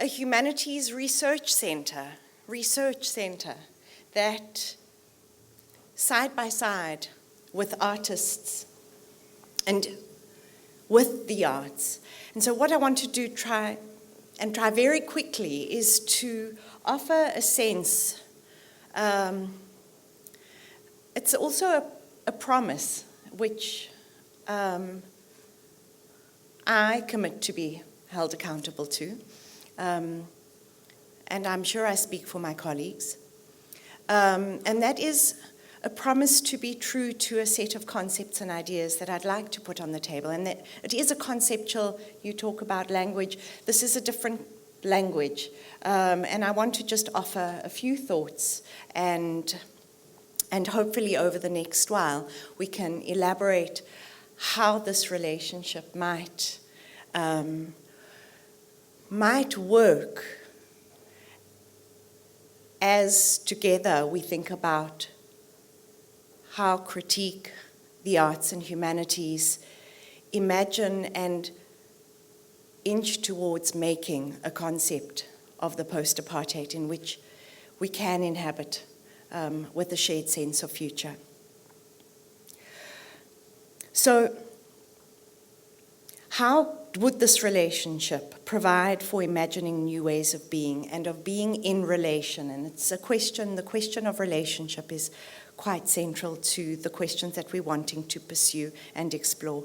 a humanities research center that side by side with artists and with the arts. And so what I want to do, try very quickly, is to offer a sense. It's also a promise which I commit to be held accountable to. And I'm sure I speak for my colleagues. And that is a promise to be true to a set of concepts and ideas that I'd like to put on the table. And that it is a conceptual, you talk about language, this is a different language. And I want to just offer a few thoughts, and hopefully over the next while we can elaborate how this relationship might work as together we think about how critique, the arts and humanities, imagine and inch towards making a concept of the post-apartheid in which we can inhabit with a shared sense of future. So, how would this relationship provide for imagining new ways of being and of being in relation? And it's a question, the question of relationship is quite central to the questions that we're wanting to pursue and explore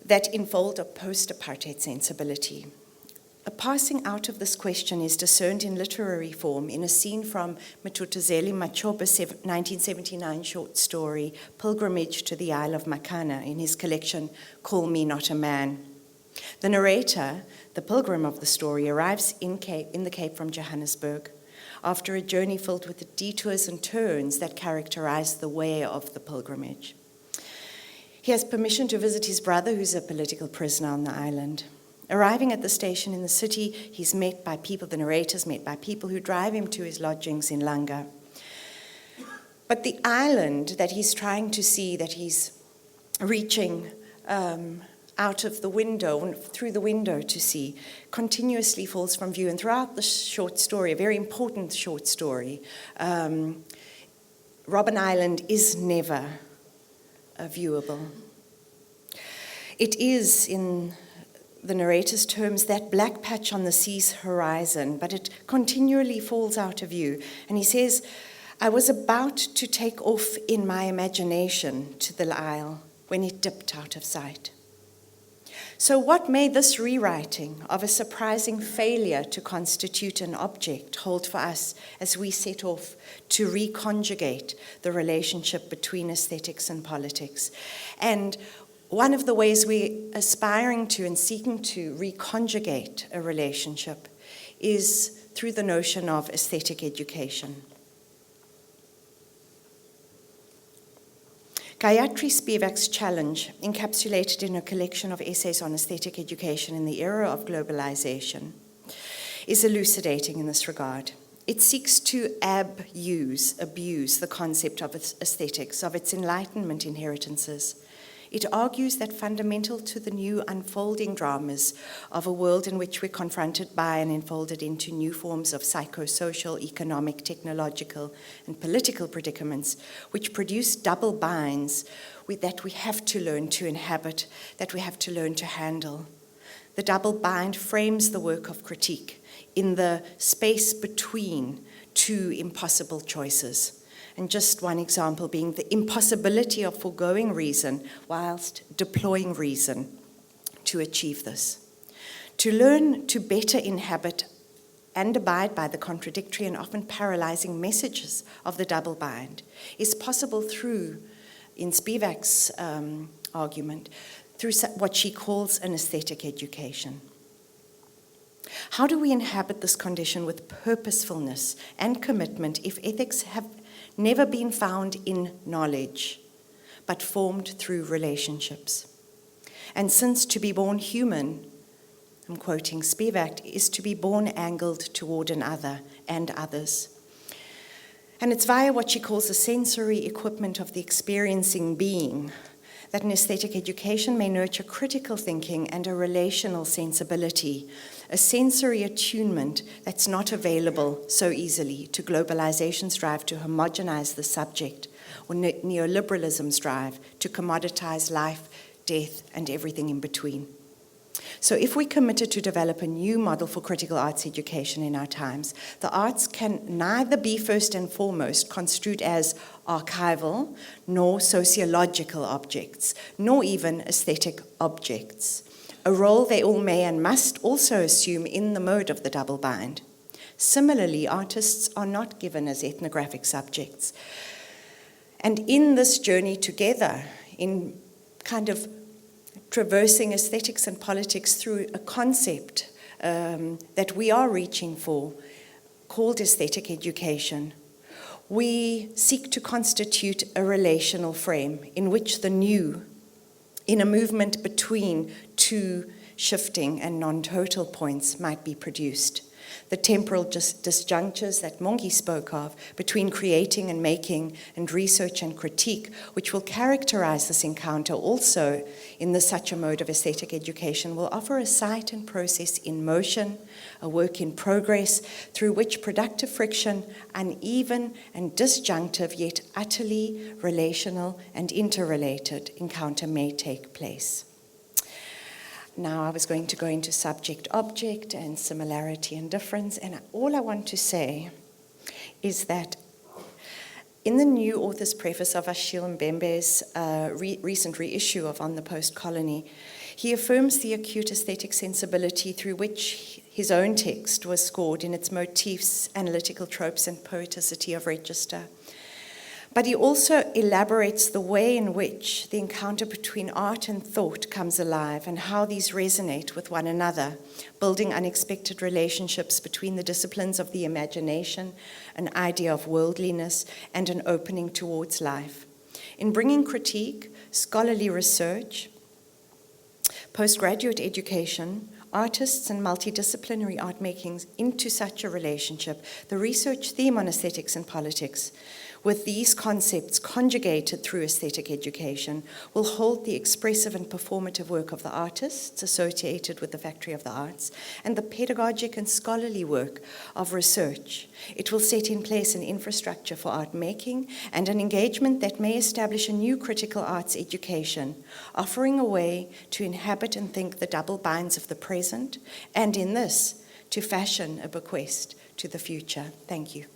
that unfold a post-apartheid sensibility. A passing out of this question is discerned in literary form in a scene from Mthutuzeli Machoba's 1979 short story, Pilgrimage to the Isle of Makana, in his collection, Call Me Not a Man. The narrator, the pilgrim of the story, arrives in the Cape from Johannesburg after a journey filled with the detours and turns that characterize the way of the pilgrimage. He has permission to visit his brother, who's a political prisoner on the island. Arriving at the station in the city, he's met by people, the narrator's met by people who drive him to his lodgings in Langa. But the island that he's trying to see, that he's reaching out of the window, through the window to see, continuously falls from view. And throughout the short story, a very important short story, Robben Island is never viewable. It is, in the narrator's terms, that black patch on the sea's horizon, but it continually falls out of view. And he says, I was about to take off in my imagination to the isle when it dipped out of sight. So what may this rewriting of a surprising failure to constitute an object hold for us as we set off to reconjugate the relationship between aesthetics and politics? And one of the ways we're aspiring to and seeking to reconjugate a relationship is through the notion of aesthetic education. Gayatri Spivak's challenge, encapsulated in a collection of essays on aesthetic education in the era of globalization, is elucidating in this regard. It seeks to abuse the concept of aesthetics, of its Enlightenment inheritances. It argues that fundamental to the new unfolding dramas of a world in which we're confronted by and enfolded into new forms of psychosocial, economic, technological, and political predicaments, which produce double binds that we have to learn to inhabit, that we have to learn to handle. The double bind frames the work of critique in the space between two impossible choices. And just one example being the impossibility of foregoing reason whilst deploying reason to achieve this. To learn to better inhabit and abide by the contradictory and often paralyzing messages of the double bind is possible through, in Spivak's argument, through what she calls an aesthetic education. How do we inhabit this condition with purposefulness and commitment if ethics have never been found in knowledge, but formed through relationships? And since to be born human, I'm quoting Spivak, is to be born angled toward an other and others. And it's via what she calls the sensory equipment of the experiencing being that an aesthetic education may nurture critical thinking and a relational sensibility, a sensory attunement that's not available so easily to globalization's drive to homogenize the subject, or neoliberalism's drive to commoditize life, death, and everything in between. So if we committed to develop a new model for critical arts education in our times, the arts can neither be first and foremost construed as archival, nor sociological objects, nor even aesthetic objects, a role they all may and must also assume in the mode of the double bind. Similarly, artists are not given as ethnographic subjects. And in this journey together, in kind of traversing aesthetics and politics through a concept that we are reaching for, called aesthetic education, we seek to constitute a relational frame in which the new, in a movement between two shifting and non-total points, might be produced. The temporal disjunctures that Mongi spoke of between creating and making and research and critique, which will characterize this encounter also in such a mode of aesthetic education, will offer a site and process in motion, a work in progress, through which productive friction, uneven and disjunctive, yet utterly relational and interrelated encounter may take place. Now I was going to go into subject-object and similarity and difference, and all I want to say is that in the new author's preface of Achille Mbembe's recent reissue of On the Post-Colony, he affirms the acute aesthetic sensibility through which his own text was scored in its motifs, analytical tropes, and poeticity of register. But he also elaborates the way in which the encounter between art and thought comes alive and how these resonate with one another, building unexpected relationships between the disciplines of the imagination, an idea of worldliness, and an opening towards life. In bringing critique, scholarly research, postgraduate education, artists and multidisciplinary art makings into such a relationship, the research theme on aesthetics and politics, with these concepts conjugated through aesthetic education, will hold the expressive and performative work of the artists associated with the Factory of the Arts and the pedagogic and scholarly work of research. It will set in place an infrastructure for art making and an engagement that may establish a new critical arts education, offering a way to inhabit and think the double binds of the present, and in this, to fashion a bequest to the future. Thank you.